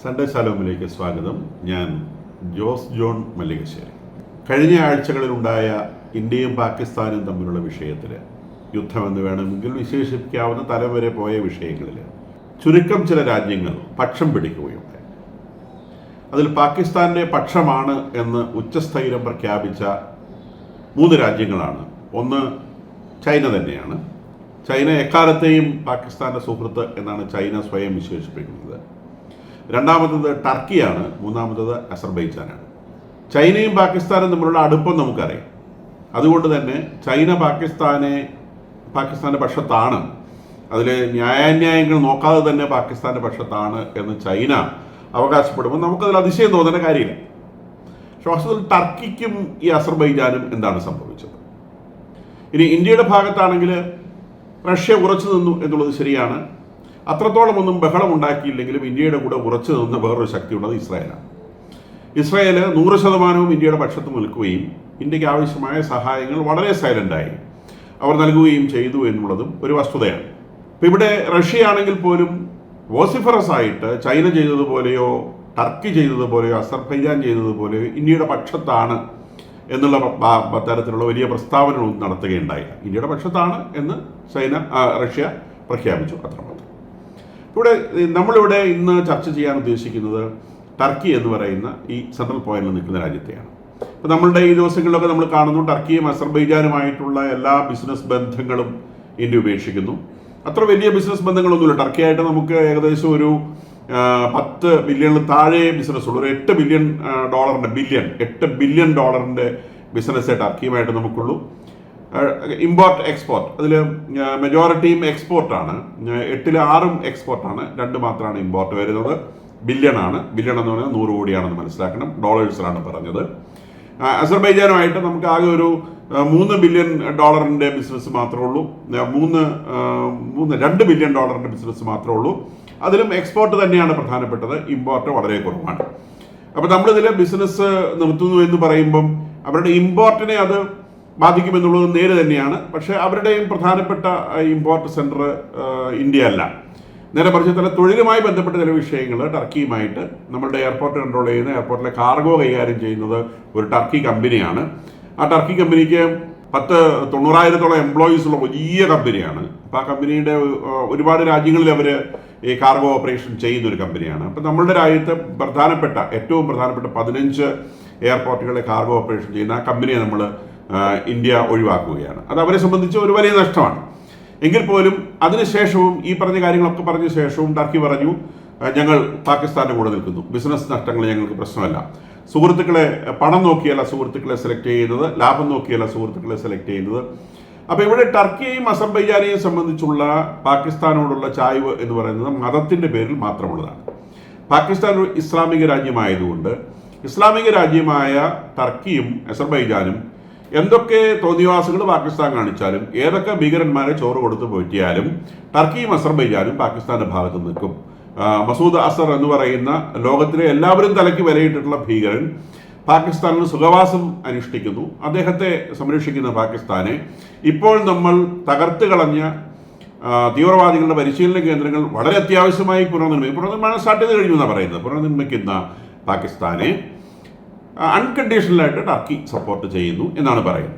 Sunday ശാലോമിലേക്ക് സ്വാഗതം. ഞാൻ Jose John Mallikassery. കഴിഞ്ഞ ആഴ്ചകളിലുണ്ടായ ഇന്ത്യയും പാകിസ്ഥാനും തമ്മിലുള്ള വിഷയത്തിൽ, യുദ്ധമെന്ന് വേണമെങ്കിൽ വിശേഷിപ്പിക്കാവുന്ന തലം വരെ പോയ വിഷയങ്ങളിൽ ചുരുക്കം ചില രാജ്യങ്ങൾ പക്ഷം പിടിക്കുകയുണ്ടായി. അതിൽ പാകിസ്ഥാൻ്റെ പക്ഷമാണ് എന്ന് ഉച്ചസ്ഥൈര്യം പ്രഖ്യാപിച്ച 3 രാജ്യങ്ങളാണ്. ഒന്ന് ചൈന തന്നെയാണ്. ചൈന എക്കാലത്തെയും പാകിസ്ഥാൻ്റെ സുഹൃത്ത് എന്നാണ് ചൈന സ്വയം വിശേഷിപ്പിക്കുന്നത്. രണ്ടാമത്തത് ടർക്കിയാണ്. മൂന്നാമത്തത് അസർബൈജാനാണ്. ചൈനയും പാകിസ്ഥാനും തമ്മിലുള്ള അടുപ്പം നമുക്കറിയാം. അതുകൊണ്ട് തന്നെ ചൈന പാകിസ്ഥാൻ്റെ പക്ഷത്താണ്, അതിൽ ന്യായാന്യായങ്ങൾ നോക്കാതെ തന്നെ പാകിസ്ഥാൻ്റെ പക്ഷത്താണ് എന്ന് ചൈന അവകാശപ്പെടുമ്പോൾ നമുക്കതിൽ അതിശയം തോന്നേണ്ട കാര്യമില്ല. പക്ഷേ വാസ്തവത്തിൽ ടർക്കിക്കും ഈ അസർബൈജാനും എന്താണ് സംഭവിച്ചത്? ഇനി ഇന്ത്യയുടെ ഭാഗത്താണെങ്കിൽ റഷ്യ ഉറച്ചു നിന്നു എന്നുള്ളത് ശരിയാണ്. അത്രത്തോളം ഒന്നും ബഹളം ഉണ്ടാക്കിയില്ലെങ്കിലും ഇന്ത്യയുടെ കൂടെ ഉറച്ചു നിന്ന വേറൊരു ശക്തിയുള്ളത് ഇസ്രായേലാണ്. ഇസ്രായേൽ 100% ഇന്ത്യയുടെ പക്ഷത്ത് നിൽക്കുകയും ഇന്ത്യക്ക് ആവശ്യമായ സഹായങ്ങൾ വളരെ സൈലൻ്റായി അവർ നൽകുകയും ചെയ്തു എന്നുള്ളതും ഒരു വസ്തുതയാണ്. ഇപ്പം ഇവിടെ റഷ്യയാണെങ്കിൽ പോലും വോസിഫറസ് ആയിട്ട് ചൈന ചെയ്തതുപോലെയോ ടർക്കി ചെയ്തതുപോലെയോ അസർബൈജാൻ ചെയ്തതുപോലെയോ ഇന്ത്യയുടെ പക്ഷത്താണ് എന്നുള്ള തരത്തിലുള്ള വലിയ പ്രസ്താവനകളൊന്നും നടത്തുകയുണ്ടായില്ല. ഇന്ത്യയുടെ പക്ഷത്താണ് എന്ന് റഷ്യ പ്രഖ്യാപിച്ചു, അത്രമാത്രം. നമ്മളിവിടെ ഇന്ന് ചർച്ച ചെയ്യാൻ ഉദ്ദേശിക്കുന്നത് ടർക്കി എന്ന് പറയുന്ന ഈ സെൻട്രൽ പോയിന്റിൽ നിൽക്കുന്ന രാജ്യത്തെയാണ്. അപ്പോൾ നമ്മളുടെ ഈ ദിവസങ്ങളിലൊക്കെ നമ്മൾ കാണുന്നു, ടർക്കിയും അസർബൈജാനുമായിട്ടുള്ള എല്ലാ ബിസിനസ് ബന്ധങ്ങളും ഇന്ത്യ ഉപേക്ഷിക്കുന്നു. അത്ര വലിയ ബിസിനസ് ബന്ധങ്ങളൊന്നുമില്ല. ടർക്കിയായിട്ട് നമുക്ക് ഏകദേശം ഒരു 10 ബില്യണിൽ താഴെ ബിസിനസ്സുള്ളൂ. ഒരു $8 ബില്യൺ ബിസിനസ്സേ ടർക്കിയുമായിട്ട് നമുക്കുള്ളൂ. ഇമ്പോർട്ട് എക്സ്പോർട്ട്, അതിൽ മെജോറിറ്റിയും എക്സ്പോർട്ടാണ്. 8-6 എക്സ്പോർട്ടാണ്, 2 മാത്രമാണ് ഇമ്പോർട്ട് വരുന്നത്. ബില്യൺ എന്ന് പറഞ്ഞാൽ 100 കോടിയാണെന്ന് മനസ്സിലാക്കണം. ഡോളേഴ്സിലാണ് പറഞ്ഞത്. അസർബൈജാനുമായിട്ട് നമുക്ക് ആകെ ഒരു $3 ബില്യൺ ബിസിനസ് മാത്രമേ ഉള്ളൂ. 2 ബില്യൺ ബിസിനസ് മാത്രമേ ഉള്ളൂ. അതിലും എക്സ്പോർട്ട് തന്നെയാണ് പ്രധാനപ്പെട്ടത്, ഇമ്പോർട്ട് വളരെ കുറവാണ്. അപ്പോൾ നമ്മളിതിൽ ബിസിനസ് നിർത്തുന്നു എന്ന് പറയുമ്പം അവരുടെ ഇമ്പോർട്ടിനെ അത് ബാധിക്കുമെന്നുള്ളത് നേരെ തന്നെയാണ്. പക്ഷേ അവരുടെയും പ്രധാനപ്പെട്ട ഇമ്പോർട്ട് സെൻറ്റർ ഇന്ത്യ അല്ല. നേരെ മറിച്ച് ചില തൊഴിലുമായി ബന്ധപ്പെട്ട ചില വിഷയങ്ങൾ ടർക്കിയുമായിട്ട്, നമ്മളുടെ എയർപോർട്ട് കൺട്രോൾ ചെയ്യുന്ന, എയർപോർട്ടിലെ കാർഗോ കൈകാര്യം ചെയ്യുന്നത് ഒരു ടർക്കി കമ്പനിയാണ്. ആ ടർക്കി കമ്പനിക്ക് 90,000-ഓളം എംപ്ലോയീസ് ഉള്ള വലിയ കമ്പനിയാണ്. അപ്പോൾ ആ കമ്പനിയുടെ ഒരുപാട് രാജ്യങ്ങളിൽ അവർ ഈ കാർഗോ ഓപ്പറേഷൻ ചെയ്യുന്നൊരു കമ്പനിയാണ്. അപ്പോൾ നമ്മളുടെ രാജ്യത്തെ ഏറ്റവും പ്രധാനപ്പെട്ട 15 എയർപോർട്ടുകളിലെ കാർഗോ ഓപ്പറേഷൻ ചെയ്യുന്ന ആ കമ്പനിയെ ഇന്ത്യ ഒഴിവാക്കുകയാണ്. അത് അവരെ സംബന്ധിച്ച് ഒരു വലിയ നഷ്ടമാണ്. എങ്കിൽ പോലും അതിനുശേഷവും ഈ പറഞ്ഞ കാര്യങ്ങളൊക്കെ പറഞ്ഞ ശേഷവും ടർക്കി പറഞ്ഞു, ഞങ്ങൾ പാകിസ്ഥാൻ്റെ കൂടെ നിൽക്കുന്നു, ബിസിനസ് നഷ്ടങ്ങൾ ഞങ്ങൾക്ക് പ്രശ്നമല്ല. പണം നോക്കിയല്ല സുഹൃത്തുക്കളെ സെലക്ട് ചെയ്യുന്നത്, ലാഭം നോക്കിയല്ല സുഹൃത്തുക്കളെ സെലക്ട് ചെയ്യുന്നത്. അപ്പോൾ ഇവിടെ ടർക്കിയെയും അസർബൈജാനെയും സംബന്ധിച്ചുള്ള പാകിസ്ഥാനോടുള്ള ചായ്വ് എന്ന് പറയുന്നത് മതത്തിൻ്റെ പേരിൽ മാത്രമുള്ളതാണ്. പാകിസ്ഥാൻ ഒരു ഇസ്ലാമിക രാജ്യമായതുകൊണ്ട് ഇസ്ലാമിക രാജ്യമായ ടർക്കിയും അസർബൈജാനും എന്തൊക്കെ തോന്നിവാസികൾ പാകിസ്ഥാൻ കാണിച്ചാലും, ഏതൊക്കെ ഭീകരന്മാരെ ചോറ് കൊടുത്ത് പോറ്റിയാലും ടർക്കിയും അസർബൈജാനും പാകിസ്ഥാന്റെ ഭാഗത്ത് നിൽക്കും. മസൂദ് അസർ എന്ന് പറയുന്ന ലോകത്തിലെ എല്ലാവരും തലയ്ക്ക് വിലയിട്ടിട്ടുള്ള ഭീകരൻ പാകിസ്ഥാനിൽ സുഖവാസം അനുഷ്ഠിക്കുന്നു. അദ്ദേഹത്തെ സംരക്ഷിക്കുന്ന പാകിസ്ഥാനെ ഇപ്പോൾ നമ്മൾ തകർത്ത് കളഞ്ഞ തീവ്രവാദികളുടെ പരിശീലന കേന്ദ്രങ്ങൾ വളരെ അത്യാവശ്യമായി പുനർനിർമ്മാണം സ്റ്റാർട്ട് ചെയ്ത് കഴിഞ്ഞു എന്നാണ് പറയുന്നത്. പുനർനിർമ്മിക്കുന്ന പാകിസ്ഥാനെ അൺകണ്ടീഷണലായിട്ട് ടർക്കി സപ്പോർട്ട് ചെയ്യുന്നു എന്നാണ് പറയുന്നത്.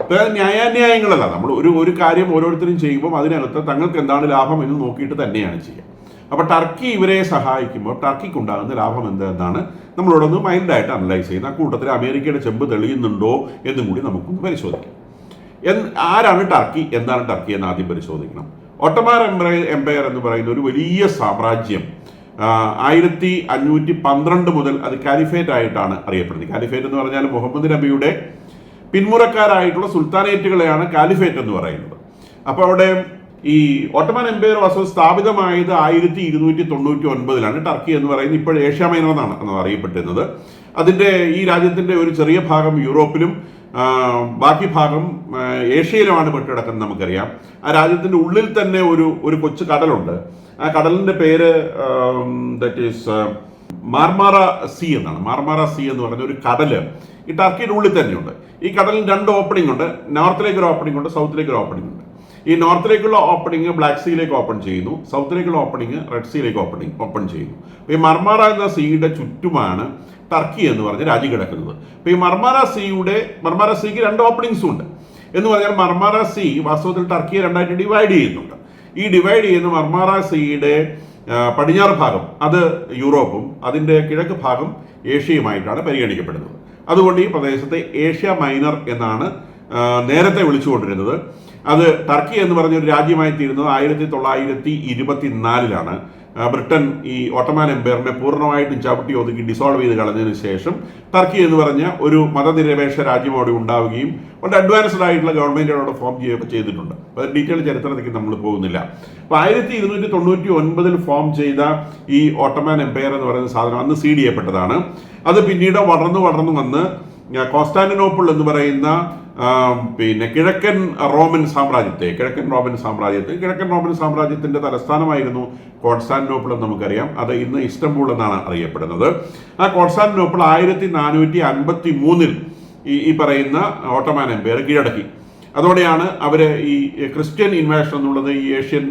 അതായത് ന്യായാന്യായങ്ങളല്ല, നമ്മൾ ഒരു കാര്യം ഓരോരുത്തരും ചെയ്യുമ്പോൾ അതിനകത്ത് തങ്ങൾക്ക് എന്താണ് ലാഭം എന്ന് നോക്കിയിട്ട് തന്നെയാണ് ചെയ്യുക. അപ്പോൾ ടർക്കി ഇവരെ സഹായിക്കുമ്പോൾ ടർക്കിക്കുണ്ടാകുന്ന ലാഭം എന്തെന്നാണ് നമ്മളോടൊന്ന് മൈൽഡായിട്ട് അനലൈസ് ചെയ്യുന്നത്. ആ കൂട്ടത്തിൽ അമേരിക്കയുടെ ചെമ്പ് തെളിയുന്നുണ്ടോ എന്നും കൂടി നമുക്കൊന്ന് പരിശോധിക്കാം. ആരാണ് ടർക്കി, എന്താണ് ടർക്കി എന്ന് ആദ്യം പരിശോധിക്കണം. ഒട്ടോമാൻ എംപയർ എന്ന് പറയുന്ന ഒരു വലിയ സാമ്രാജ്യം 1512 മുതൽ അത് കാലിഫേറ്റ് ആയിട്ടാണ് അറിയപ്പെടുന്നത്. കാലിഫേറ്റ് എന്ന് പറഞ്ഞാൽ മുഹമ്മദ് നബിയുടെ പിന്മുറക്കാരായിട്ടുള്ള സുൽത്താനേറ്റുകളെയാണ് കാലിഫേറ്റ് എന്ന് പറയുന്നത്. അപ്പോൾ അവിടെ ഈ ഒട്ടോമാൻ എംപയർ സ്ഥാപിതമായത് 1299 ടർക്കി എന്ന് പറയുന്നത് ഇപ്പോൾ ഏഷ്യ മൈനർ എന്നാണ് അറിയപ്പെട്ടിരുന്നത്. ഈ രാജ്യത്തിൻ്റെ ഒരു ചെറിയ ഭാഗം യൂറോപ്പിലും ബാക്കി ഭാഗം ഏഷ്യയിലുമാണ് പെട്ടിടക്കുന്നത് നമുക്കറിയാം. ആ രാജ്യത്തിൻ്റെ ഉള്ളിൽ തന്നെ ഒരു കൊച്ചു കടലുണ്ട്. ആ കടലിൻ്റെ പേര് മാർമാറ സീ എന്നാണ്. മാർമാറ സീ എന്ന് പറയുന്ന ഒരു കടല് ഈ ടർക്കിയുടെ ഉള്ളിൽ തന്നെയുണ്ട്. ഈ കടലിന് 2 ഓപ്പണിംഗ് ഉണ്ട്. നോർത്തിലേക്ക് ഒരു ഓപ്പണിംഗ് ഉണ്ട്, സൗത്തിലേക്ക് ഒരു ഓപ്പണിംഗ് ഉണ്ട്. ഈ നോർത്തിലേക്കുള്ള ഓപ്പണിംഗ് ബ്ലാക്ക് സീയിലേക്ക് ഓപ്പൺ ചെയ്യുന്നു, സൗത്തിലേക്കുള്ള ഓപ്പണിംഗ് റെഡ് സീയിലേക്ക് ഓപ്പൺ ചെയ്യുന്നു. അപ്പോൾ ഈ മർമാറ എന്ന സീയുടെ ചുറ്റുമാണ് ടർക്കി എന്ന് പറഞ്ഞ രാജ്യം കിടക്കുന്നത്. അപ്പോൾ ഈ മർമാറ സീക്ക് 2 ഓപ്പണിങ്സും ഉണ്ട് എന്ന് പറഞ്ഞാൽ മർമാറ സീ വാസ്തവത്തിൽ ടർക്കിയെ 2ആയിട്ട് ഡിവൈഡ് ചെയ്യുന്നുണ്ട്. ഈ ഡിവൈഡ് ചെയ്യുന്ന മർമാറ സീയുടെ പടിഞ്ഞാറ് ഭാഗം അത് യൂറോപ്പും അതിൻ്റെ കിഴക്ക് ഭാഗം ഏഷ്യയുമായിട്ടാണ് പരിഗണിക്കപ്പെടുന്നത്. അതുകൊണ്ട് ഈ പ്രദേശത്തെ ഏഷ്യ മൈനർ എന്നാണ് നേരത്തെ വിളിച്ചുകൊണ്ടിരുന്നത്. അത് ടർക്കി എന്ന് പറഞ്ഞൊരു രാജ്യമായി തീരുന്നത് 1924 ബ്രിട്ടൻ ഈ ഓട്ടോമാൻ എംപയറിനെ പൂർണ്ണമായിട്ടും ചവിട്ടി ഒതുക്കി ഡിസോൾവ് ചെയ്ത് കളഞ്ഞതിന് ശേഷം ടർക്കി എന്ന് പറഞ്ഞ ഒരു മതനിരപേക്ഷ രാജ്യം അവിടെ ഉണ്ടാവുകയും വളരെ അഡ്വാൻസ്ഡ് ആയിട്ടുള്ള ഗവൺമെൻറ് അവിടെ ഫോം ചെയ്യുകയൊക്കെ ചെയ്തിട്ടുണ്ട്. അത് ഡീറ്റെയിൽ ചരിത്രത്തിലേക്ക് നമ്മൾ പോകുന്നില്ല. അപ്പോൾ 1299 ഫോം ചെയ്ത ഈ ഓട്ടോമാൻ എംപയർ എന്ന് പറയുന്ന സാധനം അന്ന് സീഡ് ചെയ്യപ്പെട്ടതാണ്. അത് പിന്നീട് വളർന്നു വന്ന് കോൺസ്റ്റാന്റിനോപ്പിൾ എന്ന് പറയുന്ന കിഴക്കൻ റോമൻ സാമ്രാജ്യത്തിന്റെ തലസ്ഥാനമായിരുന്നു കോൺസ്റ്റാന്റിനോപ്പിൾ എന്ന് നമുക്കറിയാം. അത് ഇന്ന് ഇസ്തംബൂൾ എന്നാണ് അറിയപ്പെടുന്നത്. ആ കോൺസ്റ്റാന്റിനോപ്പിൾ 1453 ഈ പറയുന്ന ഓട്ടോമാൻ എംപയർ കീഴടക്കി. അതോടെയാണ് അവർ ഈ ക്രിസ്ത്യൻ ഇൻവേഷൻ എന്നുള്ളത് ഈ ഏഷ്യൻ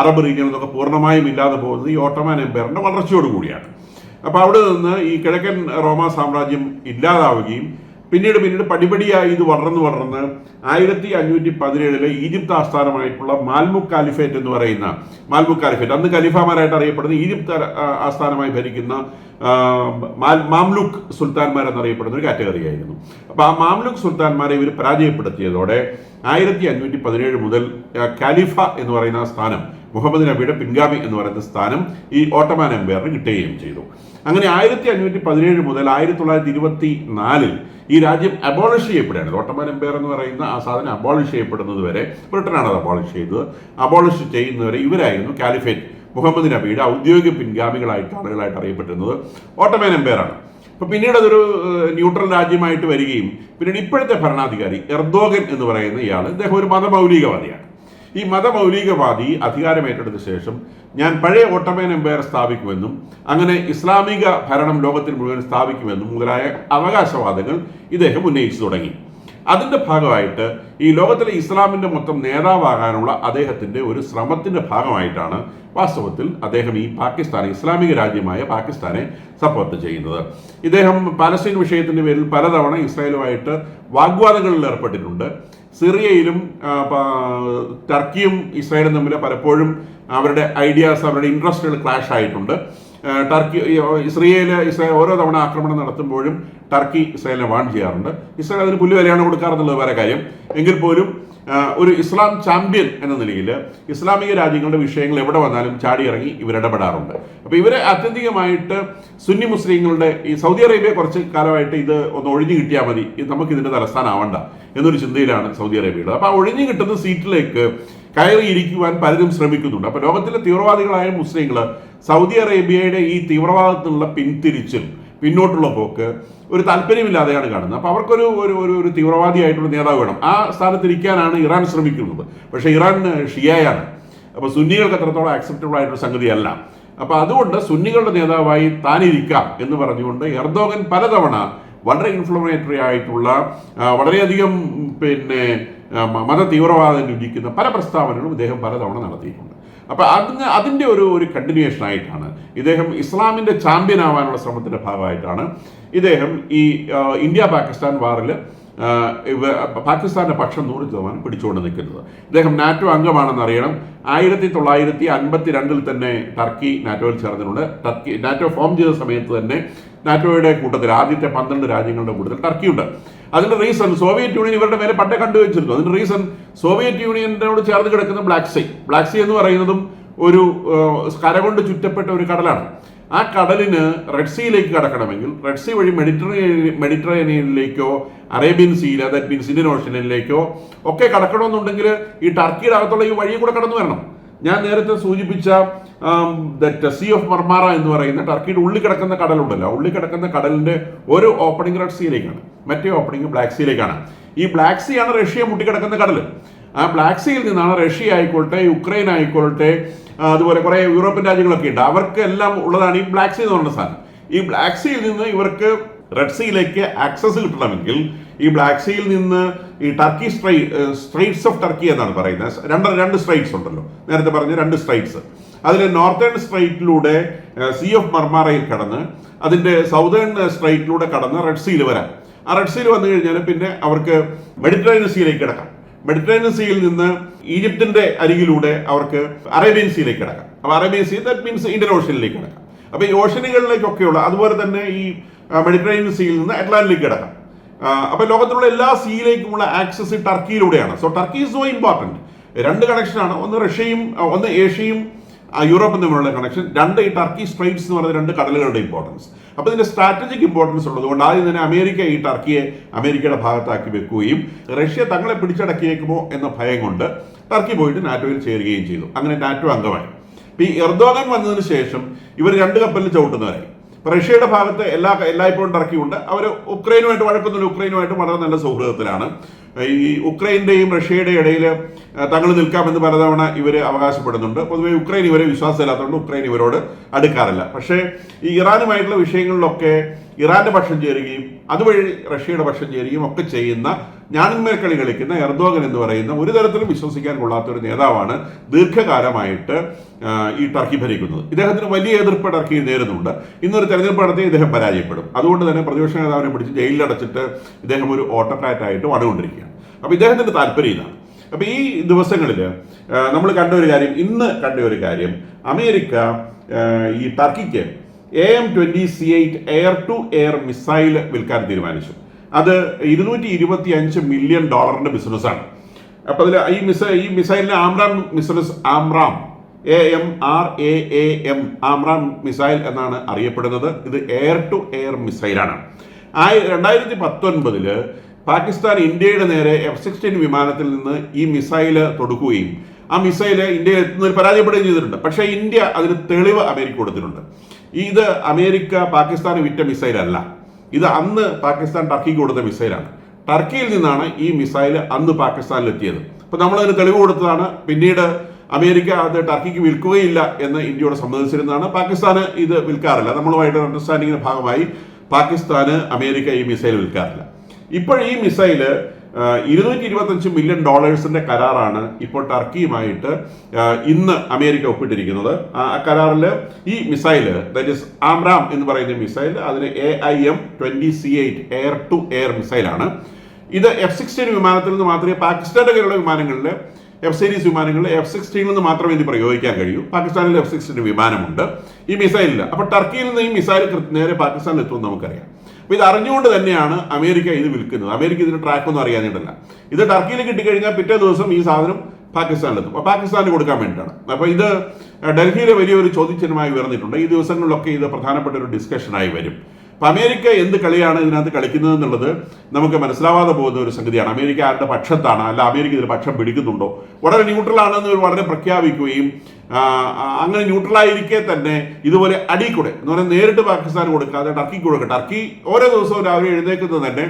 അറബ് റീജിയനിൽ നിന്നൊക്കെ പൂർണ്ണമായും ഇല്ലാതെ പോകുന്നത് ഈ ഓട്ടോമാൻ എംപയറിന്റെ വളർച്ചയോടുകൂടിയാണ്. അപ്പോൾ അവിടെ നിന്ന് ഈ കിഴക്കൻ റോമ സാമ്രാജ്യം ഇല്ലാതാവുകയും പിന്നീട് പടിപടിയായി ഇത് വളർന്ന് 1517 ഈജിപ്ത് ആസ്ഥാനമായിട്ടുള്ള മാൽമുക്ക് കാലിഫേറ്റ് എന്ന് പറയുന്ന അന്ന് ഖലീഫമാരായിട്ട് അറിയപ്പെടുന്ന ഈജിപ്ത് ആസ്ഥാനമായി ഭരിക്കുന്ന മാംലുക്ക് സുൽത്താൻമാർ എന്നറിയപ്പെടുന്ന ഒരു കാറ്റഗറി ആയിരുന്നു. അപ്പോൾ ആ മാംലുക്ക് സുൽത്താൻമാരെ ഇവർ പരാജയപ്പെടുത്തിയതോടെ 1517 മുതൽ ഖലീഫ എന്ന് പറയുന്ന സ്ഥാനം, മുഹമ്മദ് നബിയുടെ പിൻഗാമി എന്ന് പറയുന്ന സ്ഥാനം ഈ ഓട്ടോമാൻ എംപയറിന് കിട്ടുകയും ചെയ്തു. അങ്ങനെ 1517 മുതൽ 1924 ഈ രാജ്യം അബോളിഷ് ചെയ്യപ്പെടുകയാണ്. ഓട്ടോമാൻ എംപയർ എന്ന് പറയുന്ന ആ സാധനം അബോളിഷ് ചെയ്യപ്പെടുന്നത് വരെ ബ്രിട്ടനാണ് അത് അബോളിഷ് ചെയ്യുന്നവരെ ഇവരായിരുന്നു കാലിഫേറ്റ്, മുഹമ്മദ് നബിയുടെ ഔദ്യോഗിക പിൻഗാമികളായിട്ട് ആളുകളായിട്ട് അറിയപ്പെട്ടിരുന്നത് ഓട്ടോമാൻ എംപയറാണ്. അപ്പോൾ പിന്നീട് അതൊരു ന്യൂട്രൽ രാജ്യമായിട്ട് വരികയും പിന്നീട് ഇപ്പോഴത്തെ ഭരണാധികാരി എർദോഗൻ എന്ന് പറയുന്ന ഇദ്ദേഹം ഒരു മതമൗലികവാദിയാണ്. ഈ മതമൗലികവാദി അധികാരം ഏറ്റെടുത്ത ശേഷം ഞാൻ പഴയ ഓട്ടോമാൻ എംപയർ സ്ഥാപിക്കുമെന്നും അങ്ങനെ ഇസ്ലാമിക ഭരണം ലോകത്തിൽ മുഴുവൻ സ്ഥാപിക്കുമെന്നും മുതലായ അവകാശവാദങ്ങൾ ഇദ്ദേഹം ഉന്നയിച്ചു തുടങ്ങി. അതിൻ്റെ ഭാഗമായിട്ട് ഈ ലോകത്തിലെ ഇസ്ലാമിൻ്റെ മൊത്തം നേതാവാകാനുള്ള അദ്ദേഹത്തിൻ്റെ ഒരു ശ്രമത്തിൻ്റെ ഭാഗമായിട്ടാണ് വാസ്തവത്തിൽ അദ്ദേഹം ഈ ഇസ്ലാമിക രാജ്യമായ പാകിസ്ഥാനെ സപ്പോർട്ട് ചെയ്യുന്നത്. ഇദ്ദേഹം പാലസ്തീൻ വിഷയത്തിൻ്റെ പേരിൽ പലതവണ ഇസ്രായേലുമായിട്ട് വാഗ്വാദങ്ങളിൽ ഏർപ്പെട്ടിട്ടുണ്ട്. സിറിയയിലും ടർക്കിയും ഇസ്രായേലും തമ്മിൽ പലപ്പോഴും അവരുടെ ഐഡിയാസ്, അവരുടെ ഇൻട്രസ്റ്റുകൾ ക്ലാഷ് ആയിട്ടുണ്ട്. ഇസ്രായേൽ ഓരോ തവണ ആക്രമണം നടത്തുമ്പോഴും ടർക്കി ഇസ്രായേലിനെ വാൺ ചെയ്യാറുണ്ട്. ഇസ്രായേൽ അതിന് പുല്ലുവിലയാണ് കൊടുക്കാറെന്നുള്ളത് വേറെ കാര്യം. എങ്കിൽ പോലും ഒരു ഇസ്ലാം ചാമ്പ്യൻ എന്ന നിലയിൽ ഇസ്ലാമിക രാജ്യങ്ങളുടെ വിഷയങ്ങൾ എവിടെ വന്നാലും ചാടിയിറങ്ങി ഇവരിടപെടാറുണ്ട്. അപ്പോൾ ഇവരെ ആത്യന്തികമായിട്ട് സുന്നി മുസ്ലിങ്ങളുടെ ഈ സൗദി അറേബ്യ കുറച്ച് കാലമായിട്ട് ഇത് ഒന്ന് ഒഴിഞ്ഞു കിട്ടിയാൽ മതി, നമുക്ക് ഇതിൻ്റെ തലസ്ഥാനമാവണ്ട എന്നൊരു ചിന്തയിലാണ് സൗദി അറേബ്യയുള്ളത്. അപ്പോൾ ആ ഒഴിഞ്ഞു കിട്ടുന്ന സീറ്റിലേക്ക് കയറിയിരിക്കുവാൻ പലരും ശ്രമിക്കുന്നുണ്ട്. അപ്പോൾ ലോകത്തിലെ തീവ്രവാദികളായ മുസ്ലിങ്ങൾ സൗദി അറേബ്യയുടെ ഈ തീവ്രവാദത്തിനുള്ള പിന്നോട്ടുള്ള പോക്ക് ഒരു താല്പര്യമില്ലാതെയാണ് കാണുന്നത്. അപ്പോൾ അവർക്കൊരു ഒരു തീവ്രവാദിയായിട്ടുള്ള നേതാവ് വേണം. ആ സ്ഥാനത്തിരിക്കാനാണ് ഇറാൻ ശ്രമിക്കുന്നത്. പക്ഷേ ഇറാൻ ഷിയയാണ്. അപ്പോൾ സുന്നികൾക്ക് അത്രത്തോളം ആക്സെപ്റ്റബിൾ ആയിട്ടുള്ള സംഗതിയല്ല. അപ്പോൾ അതുകൊണ്ട് സുന്നികളുടെ നേതാവായി താനിരിക്കാം എന്ന് പറഞ്ഞുകൊണ്ട് എർദോഗൻ പലതവണ വളരെ ഇൻഫ്ലമേറ്ററി ആയിട്ടുള്ള വളരെയധികം മത തീവ്രവാദം രുചിക്കുന്ന പല പ്രസ്താവനകളും ഇദ്ദേഹം പലതവണ നടത്തിയിട്ടുണ്ട്. അപ്പോൾ അതിൻ്റെ ഒരു കണ്ടിന്യൂവേഷൻ ആയിട്ടാണ് ഇദ്ദേഹം ഇസ്ലാമിൻ്റെ ചാമ്പ്യൻ ആവാനുള്ള ശ്രമത്തിൻ്റെ ഭാഗമായിട്ടാണ് ഇദ്ദേഹം ഈ ഇന്ത്യ പാകിസ്ഥാൻ വാറിൽ പാകിസ്ഥാന്റെ പക്ഷം 100% പിടിച്ചുകൊണ്ട് നിൽക്കുന്നത്. ഇദ്ദേഹം നാറ്റോ അംഗമാണെന്ന് അറിയണം. 1952 തന്നെ ടർക്കി നാറ്റോയിൽ ചേർന്നിട്ടുണ്ട്. നാറ്റോ ഫോം ചെയ്ത സമയത്ത് തന്നെ നാറ്റോയുടെ കൂട്ടത്തിൽ ആദ്യത്തെ 12 രാജ്യങ്ങളുടെ കൂട്ടത്തിൽ ടർക്കിയുണ്ട്. അതിന്റെ റീസൺ സോവിയറ്റ് യൂണിയൻ ഇവരുടെ മേലെ പണ്ടേ കണ്ടുവച്ചിരുന്നു. അതിന്റെ റീസൺ സോവിയറ്റ് യൂണിയനോട് ചേർന്ന് കിടക്കുന്ന ബ്ലാക്ക് സീ എന്ന് പറയുന്നതും ഒരു കര കൊണ്ട് ചുറ്റപ്പെട്ട ഒരു കടലാണ്. ആ കടലിന് റെഡ് സീയിലേക്ക് കടക്കണമെങ്കിൽ റെഡ് സീ വഴി മെഡിറ്ററേനിയനിലേക്കോ അറേബ്യൻ സീയിൽ, ദാറ്റ് മീൻസ് ഇന്ത്യൻ ഓഷ്യനിലേക്കോ ഒക്കെ കടക്കണമെന്നുണ്ടെങ്കിൽ ഈ ടർക്കിയുടെ അകത്തുള്ള ഈ വഴി കൂടെ കടന്നു വരണം. ഞാൻ നേരത്തെ സൂചിപ്പിച്ച സീ ഓഫ് മർമാറ എന്ന് പറയുന്ന ടർക്കിയുടെ ഉള്ളിൽ കിടക്കുന്ന കടലുണ്ടല്ലോ, ഉള്ളിൽ കിടക്കുന്ന കടലിന്റെ ഒരു ഓപ്പണിംഗ് റെഡ് സീയിലേക്കാണ്, മറ്റേ ഓപ്പണിംഗ് ബ്ലാക്ക് സീയിലേക്കാണ്. ഈ ബ്ലാക്ക് സീ ആണ് റഷ്യ മുട്ടിക്കിടക്കുന്ന കടൽ. ആ ബ്ലാക്ക് സീയിൽ നിന്നാണ് റഷ്യ ആയിക്കോട്ടെ, യുക്രൈൻ ആയിക്കോട്ടെ, അതുപോലെ കുറേ യൂറോപ്യൻ രാജ്യങ്ങളൊക്കെ ഉണ്ട്, അവർക്ക് എല്ലാം ഉള്ളതാണ് ഈ ബ്ലാക്ക് സീ എന്ന് പറയുന്ന സാധനം. ഈ ബ്ലാക്ക് സീയിൽ നിന്ന് ഇവർക്ക് റെഡ് സീയിലേക്ക് ആക്സസ് കിട്ടണമെങ്കിൽ ഈ ബ്ലാക്ക് സീയിൽ നിന്ന് ഈ ടർക്കി സ്ട്രൈറ്റ്സ് ഓഫ് ടർക്കി എന്നാണ് പറയുന്നത്. രണ്ട് സ്ട്രൈറ്റ്സ് ഉണ്ടല്ലോ, നേരത്തെ പറഞ്ഞ 2 സ്ട്രൈറ്റ്സ്. അതിൽ നോർത്തേൺ സ്ട്രൈറ്റിലൂടെ സീ ഓഫ് മർമാറയിൽ കടന്ന് അതിന്റെ സൗതേൺ സ്ട്രൈറ്റിലൂടെ കടന്ന് റെഡ് സീയിൽ വരാം. ആ റെഡ് സീയിൽ വന്നു കഴിഞ്ഞാൽ പിന്നെ അവർക്ക് മെഡിറ്ററേനിയൻ സീയിലേക്ക് കിടക്കാം. മെഡിറ്ററേനിയൻ സീയിൽ നിന്ന് ഈജിപ്തിന്റെ അരികിലൂടെ അവർക്ക് അറേബ്യൻ സീയിലേക്ക് കിടക്കാം. അപ്പോൾ Arabian Sea that means Indian ഓഷ്യനിലേക്ക് കിടക്കാം. അപ്പോൾ ഈ ഓഷ്യനുകളിലേക്കൊക്കെയുള്ള, അതുപോലെ തന്നെ ഈ മെഡിറ്ററേനിയൻ സീയിൽ നിന്ന് അറ്റ്ലാന്റിലേക്ക് കിടക്കാം. അപ്പോൾ ലോകത്തിലുള്ള എല്ലാ സീയിലേക്കുമുള്ള ആക്സസ് ടർക്കിയിലൂടെയാണ്. So Turkey is so important. 2 കണക്ഷനാണ്, ഒന്ന് റഷ്യയും ഒന്ന് ഏഷ്യയും യൂറോപ്പും തമ്മിലുള്ള കണക്ഷൻ, 2 ഈ ടർക്കി സ്ട്രൈറ്റ്സ് എന്ന് പറയുന്ന 2 കടലുകളുടെ ഇമ്പോർട്ടൻസ്. അപ്പോൾ ഇതിന്റെ സ്ട്രാറ്റജിക് ഇമ്പോർട്ടൻസ് ഉള്ളതുകൊണ്ട് ആദ്യം തന്നെ അമേരിക്ക ഈ ടർക്കിയെ അമേരിക്കയുടെ ഭാഗത്താക്കി വെക്കുകയും റഷ്യ തങ്ങളെ പിടിച്ചടക്കിയേക്കുമോ എന്ന ഭയം കൊണ്ട് ടർക്കി പോയിട്ട് നാറ്റോയിൽ ചേരുകയും ചെയ്തു. അങ്ങനെ നാറ്റോ അംഗമായി. ഈ എർദോഗൻ വന്നതിന് ശേഷം ഇവർ 2 കപ്പലിൽ ചവിട്ടുന്നവരായി. റഷ്യയുടെ ഭാഗത്ത് എല്ലായ്പ്പോഴും ടർക്കിയുണ്ട്. അവർ ഉക്രൈനുമായിട്ട് വഴക്കൊന്നുമില്ല, ഉക്രൈനുമായിട്ട് വളരെ നല്ല സൗഹൃദത്തിലാണ്. ഈ ഉക്രൈൻ്റെയും റഷ്യയുടെയും ഇടയിൽ തങ്ങൾ നിൽക്കാമെന്ന് പലതവണ ഇവർ അവകാശപ്പെടുന്നുണ്ട്. പൊതുവെ ഉക്രൈൻ ഇവരെ വിശ്വാസമില്ലാത്തതുകൊണ്ട് ഉക്രൈൻ ഇവരോട് അടുക്കാറില്ല. പക്ഷേ ഈ ഇറാനുമായിട്ടുള്ള വിഷയങ്ങളിലൊക്കെ ഇറാന്റെ പക്ഷം ചേരുകയും അതുവഴി റഷ്യയുടെ പക്ഷം ചേരുകയും ഒക്കെ ചെയ്യുന്ന ഞാനിന്മേൽ കളി കളിക്കുന്ന എർദോഗൻ എന്ന് പറയുന്ന ഒരു തരത്തിലും വിശ്വസിക്കാൻ കൊള്ളാത്ത ഒരു നേതാവാണ് ദീർഘകാലമായിട്ട് ഈ ടർക്കി ഭരിക്കുന്നത്. ഇദ്ദേഹത്തിന് വലിയ എതിർപ്പ് ടർക്കിയിൽ നേരുന്നുണ്ട്. ഇന്നൊരു തെരഞ്ഞെടുപ്പ് നടത്തി ഇദ്ദേഹം പരാജയപ്പെടും. അതുകൊണ്ട് തന്നെ പ്രതിപക്ഷ നേതാവിനെ പിടിച്ച് ജയിലിലടച്ചിട്ട് ഇദ്ദേഹം ഒരു ഓട്ടോക്രാറ്റായിട്ട് വന്നുകൊണ്ടിരിക്കുകയാണ്. അപ്പോൾ ഇദ്ദേഹത്തിന്റെ താല്പര്യം ഇതാണ്. അപ്പോൾ ഈ ദിവസങ്ങളിൽ നമ്മൾ ഇന്ന് കണ്ട ഒരു കാര്യം, അമേരിക്ക ഈ ടർക്കിക്ക് AN-20C8 air to air missile വിൽക്കാൻ തീരുമാനിച്ചു. അത് $225 മില്യൺ ബിസിനസ്സാണ്. അപ്പോൾ അതിൽ ഈ മിസൈലിന് ആംറാം മിസൈൽസ്, ആംറാം ആംറാം മിസൈൽ എന്നാണ് അറിയപ്പെടുന്നത്. ഇത് എയർ ടു എയർ മിസൈലാണ്. 2019 പാകിസ്ഥാൻ ഇന്ത്യയുടെ നേരെ F-16 വിമാനത്തിൽ നിന്ന് ഈ മിസൈല് തൊടുക്കുകയും ആ മിസൈല് ഇന്ത്യയിൽ എത്തുന്നതിൽ പരാജയപ്പെടുകയും ചെയ്തിട്ടുണ്ട്. പക്ഷേ ഇന്ത്യ അതിന് തെളിവ് അമേരിക്ക കൊടുത്തിട്ടുണ്ട്. ഇത് അമേരിക്ക പാകിസ്ഥാന് വിറ്റ മിസൈലല്ല, ഇത് അന്ന് പാകിസ്ഥാൻ ടർക്കിക്ക് കൊടുത്ത മിസൈലാണ്. ടർക്കിയിൽ നിന്നാണ് ഈ മിസൈല് അന്ന് പാകിസ്ഥാനിൽ എത്തിയത്. അപ്പോൾ നമ്മളതിന് തെളിവ് കൊടുത്തതാണ്. പിന്നീട് അമേരിക്ക അത് ടർക്കിക്ക് വിൽക്കുകയില്ല എന്ന് ഇന്ത്യയോട് സമ്മതിച്ചിരുന്നതാണ്. പാകിസ്ഥാന് ഇത് വിൽക്കാറില്ല. നമ്മളുമായിട്ട് അണ്ടർസ്റ്റാൻഡിങ്ങിന്റെ ഭാഗമായി പാകിസ്ഥാന് അമേരിക്ക ഈ മിസൈൽ വിൽക്കാറില്ല. ഇപ്പോൾ ഈ മിസൈല് $225 മില്യൺ കരാറാണ് ഇപ്പോൾ ടർക്കിയുമായിട്ട് ഇന്ന് അമേരിക്ക ഒപ്പിട്ടിരിക്കുന്നത്. ആ കരാറിൽ ഈ മിസൈല്, ദാറ്റ് ഈസ് ആംറാം എന്ന് പറയുന്ന മിസൈൽ, അതിന് AIM-20C8 എയർ ടു എയർ മിസൈലാണ്. ഇത് F-16 വിമാനത്തിൽ നിന്ന് മാത്രമേ, പാകിസ്ഥാന്റെ കയ്യിലുള്ള വിമാനങ്ങളിൽ F-Series വിമാനങ്ങളിൽ F-16 നിന്ന് മാത്രമേ ഇത് പ്രയോഗിക്കാൻ കഴിയൂ. പാകിസ്ഥാനിൽ F-16 വിമാനമുണ്ട്, ഈ മിസൈലില്ല. അപ്പോൾ ടർക്കിയിൽ നിന്ന് ഈ മിസൈൽ നേരെ പാകിസ്ഥാനിൽ എത്തുമെന്ന് നമുക്കറിയാം. അപ്പോൾ ഇത് അറിഞ്ഞുകൊണ്ട് തന്നെയാണ് അമേരിക്ക ഇത് വിൽക്കുന്നത്. അമേരിക്ക ഇതിന് ട്രാക്കൊന്നും അറിയാനിട്ടല്ല. ഇത് ടർക്കിയിൽ കിട്ടിക്കഴിഞ്ഞാൽ പിറ്റേ ദിവസം ഈ സാധനം പാകിസ്ഥാനിലെത്തും. അപ്പോൾ പാകിസ്ഥാന് കൊടുക്കാൻ വേണ്ടിയിട്ടാണ്. അപ്പോൾ ഇത് ഡൽഹിയിലെ വലിയൊരു ചോദ്യചിഹ്നമായി ഉയർന്നിട്ടുണ്ട്. ഈ ദിവസങ്ങളിലൊക്കെ ഇത് പ്രധാനപ്പെട്ട ഒരു ഡിസ്കഷനായി വരും. അപ്പം അമേരിക്ക എന്ത് കളിയാണ് ഇതിനകത്ത് കളിക്കുന്നത് എന്നുള്ളത് നമുക്ക് മനസ്സിലാവാതെ പോകുന്ന ഒരു സംഗതിയാണ്. അമേരിക്ക ആരുടെ പക്ഷത്താണ്, അല്ല അമേരിക്ക ഇതിൽ പക്ഷം പിടിക്കുന്നുണ്ടോ, വളരെ ന്യൂട്രലാണെന്ന് വളരെ പ്രഖ്യാപിക്കുകയും അങ്ങനെ ന്യൂട്രലായിരിക്കെ തന്നെ ഇതുപോലെ അടിക്കൂടെ എന്ന് പറഞ്ഞാൽ നേരിട്ട് പാകിസ്ഥാന് കൊടുക്കാതെ ടർക്കിക്ക് കൊടുക്കുക. ടർക്കി ഓരോ ദിവസവും രാവിലെ എഴുന്നേക്കുന്നത് തന്നെ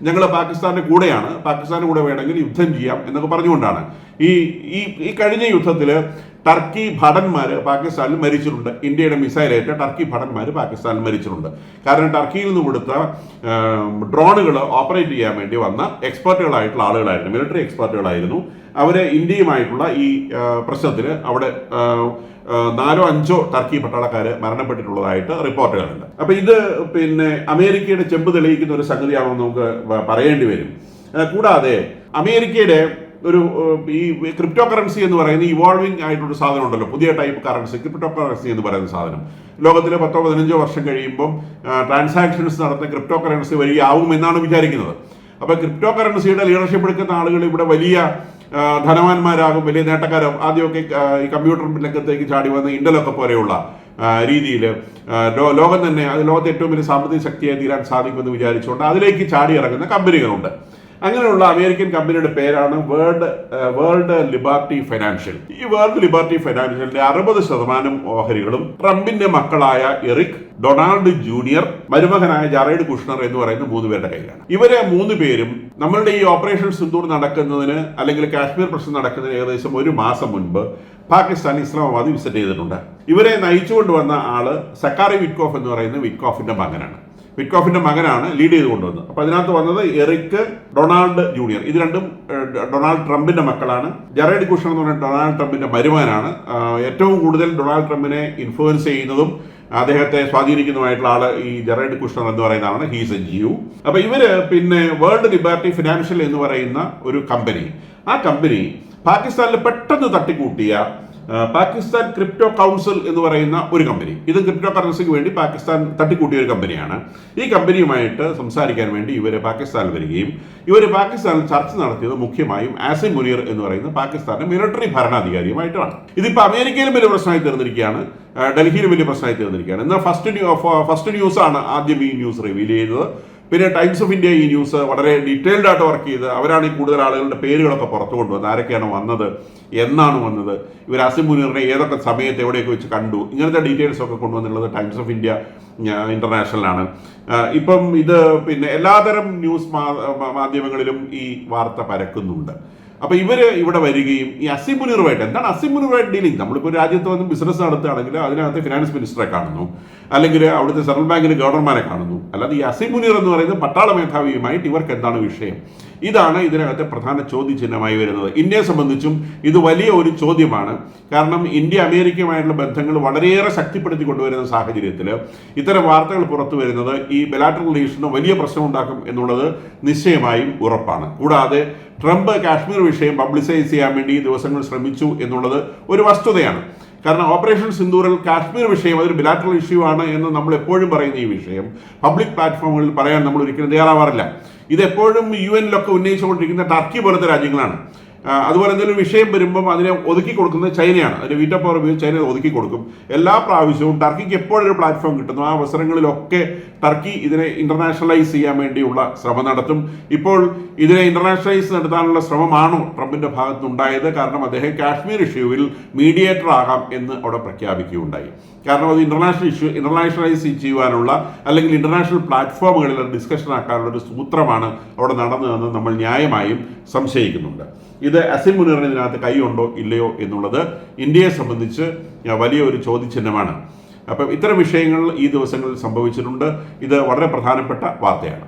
ഞങ്ങൾ പാകിസ്ഥാന്റെ കൂടെയാണ്, പാകിസ്ഥാന്റെ കൂടെ വേണമെങ്കിൽ യുദ്ധം ചെയ്യാം എന്നൊക്കെ പറഞ്ഞുകൊണ്ടാണ്. ഈ കഴിഞ്ഞ യുദ്ധത്തിൽ ടർക്കി ഭടന്മാർ പാകിസ്ഥാനിൽ മരിച്ചിട്ടുണ്ട്. ഇന്ത്യയുടെ മിസൈലേറ്റ് ടർക്കി ഭടന്മാർ പാകിസ്ഥാനിൽ മരിച്ചിട്ടുണ്ട്. കാരണം ടർക്കിയിൽ നിന്ന് കൊടുത്ത ഡ്രോണുകൾ ഓപ്പറേറ്റ് ചെയ്യാൻ വേണ്ടി വന്ന എക്സ്പെർട്ടുകളായിട്ടുള്ള ആളുകളായിരുന്നു, മിലിറ്ററി എക്സ്പെർട്ടുകളായിരുന്നു. അവരെ ഇന്ത്യയുമായിട്ടുള്ള ഈ പ്രശ്നത്തിൽ അവിടെ 4-5 ടർക്കി പട്ടാളക്കാർ മരണപ്പെട്ടിട്ടുള്ളതായിട്ട് റിപ്പോർട്ടുകളുണ്ട്. അപ്പൊ ഇത് അമേരിക്കയുടെ ചെമ്പ് തെളിയിക്കുന്ന ഒരു സംഗതിയാണോ നമുക്ക് പറയേണ്ടി വരും. കൂടാതെ അമേരിക്കയുടെ ഒരു ഈ ക്രിപ്റ്റോ കറൻസി എന്ന് പറയുന്ന ഇവോൾവിംഗ് ആയിട്ടൊരു സാധനം ഉണ്ടല്ലോ, പുതിയ ടൈപ്പ് കറൻസി, ക്രിപ്റ്റോ കറൻസി എന്ന് പറയുന്ന സാധനം. ലോകത്തിൽ 10-15 വർഷം കഴിയുമ്പം ട്രാൻസാക്ഷൻസ് നടത്തുന്ന ക്രിപ്റ്റോ കറൻസി വരികയാവും എന്നാണ് വിചാരിക്കുന്നത്. അപ്പോൾ ക്രിപ്റ്റോ കറൻസിയുടെ ലീഡർഷിപ്പ് എടുക്കുന്ന ആളുകൾ ഇവിടെ വലിയ ധനവാന്മാരാകും, വലിയ നേട്ടക്കാരാകും. ആദ്യമൊക്കെ ഈ കമ്പ്യൂട്ടർ രംഗത്തേക്ക് ചാടി വന്ന ഇന്റലൊക്കെ പോലെയുള്ള രീതിയിൽ ലോകം തന്നെ അത് ലോകത്തെ ഏറ്റവും വലിയ സാമ്പത്തിക ശക്തിയായി തീരാൻ സാധിക്കുമെന്ന് വിചാരിച്ചുകൊണ്ട് അതിലേക്ക് ചാടി ഇറങ്ങുന്ന കമ്പനികളുണ്ട്. അങ്ങനെയുള്ള അമേരിക്കൻ കമ്പനിയുടെ പേരാണ് വേൾഡ് ലിബർട്ടി ഫൈനാൻഷ്യൽ. ഈ വേൾഡ് ലിബർട്ടി ഫൈനാൻഷ്യലിന്റെ 60% ഓഹരികളും ട്രംപിന്റെ മക്കളായ എറിക്, ഡൊണാൾഡ് ജൂനിയർ, മരുമകനായ ജാറേഡ് കുഷ്ണർ എന്ന് പറയുന്ന 3 പേരുടെ കയ്യിലാണ്. ഇവരെ 3 പേരും നമ്മളുടെ ഈ ഓപ്പറേഷൻ സിന്ദൂർ നടക്കുന്നതിന് അല്ലെങ്കിൽ കാശ്മീർ പ്രശ്നം നടക്കുന്നതിന് ഏകദേശം 1 മാസം മുൻപ് പാകിസ്ഥാൻ ഇസ്ലാമാബാദ് വിസിറ്റ് ചെയ്തിട്ടുണ്ട്. ഇവരെ നയിച്ചുകൊണ്ട് വന്ന ആള് സക്കാറി വിറ്റ്കോഫ് എന്ന് പറയുന്ന വിറ്റ്കോഫിന്റെ മകനാണ്. വിറ്റ്കോഫിന്റെ മകനാണ് ലീഡ് ചെയ്ത് കൊണ്ടുവന്നത്. അപ്പോൾ അതിനകത്ത് വന്നത് എറിക് ഡൊണാൾഡ് ജൂനിയർ. ഇത് രണ്ടും ഡൊണാൾഡ് ട്രംപിന്റെ മക്കളാണ്. ജറേഡ് കുഷണർ എന്ന് പറഞ്ഞാൽ ഡൊണാൾഡ് ട്രംപിന്റെ മരുമകനാണ്. ഏറ്റവും കൂടുതൽ ഡൊണാൾഡ് ട്രംപിനെ ഇൻഫ്ലുവൻസ് ചെയ്യുന്നതും അദ്ദേഹത്തെ സ്വാധീനിക്കുന്നതുമായിട്ടുള്ള ആള് ഈ ജറേഡ് കുഷണർ എന്ന് പറയുന്ന ആളാണ്. He's a Jew. അപ്പൊ ഇവര് പിന്നെ വേൾഡ് ലിബർട്ടി ഫിനാൻഷ്യൽ എന്ന് പറയുന്ന ഒരു കമ്പനി, ആ കമ്പനി പാകിസ്ഥാനിൽ പെട്ടെന്ന് തട്ടിക്കൂട്ടിയ പാകിസ്ഥാൻ ക്രിപ്റ്റോ കൗൺസിൽ എന്ന് പറയുന്ന ഒരു കമ്പനി, ഇത് ക്രിപ്റ്റോ കറൻസിക്ക് വേണ്ടി പാകിസ്ഥാൻ തട്ടിക്കൂട്ടിയ ഒരു കമ്പനിയാണ്. ഈ കമ്പനിയുമായിട്ട് സംസാരിക്കാൻ വേണ്ടി ഇവർ പാകിസ്ഥാനിൽ വരികയും ഇവർ പാകിസ്ഥാനിൽ ചർച്ച നടത്തിയത് മുഖ്യമായും ആസിം മുനീർ എന്ന് പറയുന്ന പാകിസ്ഥാന്റെ മിലിറ്ററി ഭരണാധികാരിയുമായിട്ടാണ്. ഇതിപ്പോൾ അമേരിക്കയിലും വലിയ പ്രശ്നമായി തീർന്നിരിക്കുകയാണ്, ഡൽഹിയിലും വലിയ പ്രശ്നമായി തീർന്നിരിക്കുകയാണ്. എന്നാൽ ഫസ്റ്റ് ന്യൂസാണ് ആദ്യം ഈ ന്യൂസ് റിവീൽ ചെയ്തത്. പിന്നെ ടൈംസ് ഓഫ് ഇന്ത്യ ഈ ന്യൂസ് വളരെ ഡീറ്റെയിൽഡ് ആയിട്ട് വർക്ക് ചെയ്ത് അവരാണ് ഈ കൂടുതൽ ആളുകളുടെ പേരുകളൊക്കെ പുറത്തു കൊണ്ടുവന്നത്, ആരൊക്കെയാണ് വന്നത്, എന്നാണ് വന്നത്, ഇവർ ആസിം മുനീറിനെ ഏതൊക്കെ സമയത്ത് എവിടെയൊക്കെ വെച്ച് കണ്ടു, ഇങ്ങനത്തെ ഡീറ്റെയിൽസ് ഒക്കെ കൊണ്ടുവന്നുള്ളത് ടൈംസ് ഓഫ് ഇന്ത്യ ഇന്റർനാഷണലാണ്. ഇപ്പം ഇത് പിന്നെ എല്ലാതരം ന്യൂസ് മാധ്യമങ്ങളിലും ഈ വാർത്ത പരക്കുന്നുണ്ട്. അപ്പൊ ഇവര് ഇവിടെ വരികയും ഈ അസിം മുനീറുമായിട്ട്, എന്താണ് അസിം മുനീറുമായിട്ട് ഡീലിംഗ്? നമ്മളിപ്പോൾ രാജ്യത്ത് വന്ന് ബിസിനസ് നടത്തുകയാണെങ്കിൽ അതിനകത്ത് ഫിനാൻസ് മിനിസ്റ്ററെ കാണുന്നു, അല്ലെങ്കിൽ അവിടുത്തെ സെൻട്രൽ ബാങ്കിന്റെ ഗവർണർമാരെ കാണുന്നു. അല്ലാതെ ഈ അസിം മുനീർ എന്ന് പറയുന്നത് പട്ടാള മേധാവിയുമായിട്ട് ഇവർക്ക് എന്താണ് വിഷയം? ഇതാണ് ഇതിനകത്തെ പ്രധാന ചോദ്യചിഹ്നമായി വരുന്നത്. ഇന്ത്യയെ സംബന്ധിച്ചും ഇത് വലിയ ഒരു ചോദ്യമാണ്. കാരണം ഇന്ത്യ അമേരിക്കയുമായിട്ടുള്ള ബന്ധങ്ങൾ വളരെയേറെ ശക്തിപ്പെടുത്തി കൊണ്ടുവരുന്ന സാഹചര്യത്തിൽ ഇത്തരം വാർത്തകൾ പുറത്തു വരുന്നത് ഈ ബിലാറ്ററൽ റിലേഷന് വലിയ പ്രശ്നം ഉണ്ടാക്കും എന്നുള്ളത് നിശ്ചയമായും ഉറപ്പാണ്. കൂടാതെ ട്രംപ് കാശ്മീർ വിഷയം പബ്ലിസൈസ് ചെയ്യാൻ വേണ്ടി ഈ ദിവസങ്ങൾ ശ്രമിച്ചു എന്നുള്ളത് ഒരു വസ്തുതയാണ്. കാരണം ഓപ്പറേഷൻ സിന്ദൂറിൽ കാശ്മീർ വിഷയം അതൊരു ബിലാറ്ററൽ ഇഷ്യൂ ആണ് എന്ന് നമ്മൾ എപ്പോഴും പറയുന്ന ഈ വിഷയം പബ്ലിക് പ്ലാറ്റ്ഫോമുകളിൽ പറയാൻ നമ്മൾ ഒരിക്കലും തയ്യാറാവാറില്ല. ഇതെപ്പോഴും UN ഉന്നയിച്ചുകൊണ്ടിരിക്കുന്ന ടർക്കി പോലത്തെ രാജ്യങ്ങളാണ്. അതുപോലെ എന്തെങ്കിലും വിഷയം വരുമ്പം അതിനെ ഒതുക്കി കൊടുക്കുന്നത് ചൈനയാണ്. അതിന്റെ വീറ്റോ പവർ ഉപയോഗിച്ച് ചൈന ഒതുക്കി കൊടുക്കും. എല്ലാ പ്രാവശ്യവും ടർക്കിക്ക് എപ്പോഴൊരു പ്ലാറ്റ്ഫോം കിട്ടുന്നു ആ അവസരങ്ങളിലൊക്കെ ടർക്കി ഇതിനെ ഇന്റർനാഷണലൈസ് ചെയ്യാൻ വേണ്ടിയുള്ള ശ്രമം നടത്തും. ഇപ്പോൾ ഇതിനെ ഇന്റർനാഷണലൈസ് നടത്താനുള്ള ശ്രമമാണോ ട്രംപിന്റെ ഭാഗത്തുനിന്നുണ്ടായത്? കാരണം അദ്ദേഹം കാശ്മീർ ഇഷ്യൂവിൽ മീഡിയേറ്റർ ആകാം എന്ന് അവിടെ പ്രഖ്യാപിക്കുകയുണ്ടായി. കാരണം അത് ഇന്റർനാഷണലൈസ് ചെയ്യുവാനുള്ള അല്ലെങ്കിൽ ഇന്റർനാഷണൽ പ്ലാറ്റ്ഫോമുകളിൽ ഡിസ്കഷൻ ആക്കാനുള്ള ഒരു സൂത്രമാണ് അവിടെ നടന്നതെന്ന് നമ്മൾ ന്യായമായും സംശയിക്കുന്നുണ്ട്. ഇത് അസിം മുനീറിന് ഇതിനകത്ത് കൈയുണ്ടോ ഇല്ലയോ എന്നുള്ളത് ഇന്ത്യയെ സംബന്ധിച്ച് വലിയ ഒരു ചോദ്യചിഹ്നമാണ്. അപ്പം ഇത്തരം വിഷയങ്ങൾ ഈ ദിവസങ്ങളിൽ സംഭവിച്ചിട്ടുണ്ട്. ഇത് വളരെ പ്രധാനപ്പെട്ട വാർത്തയാണ്.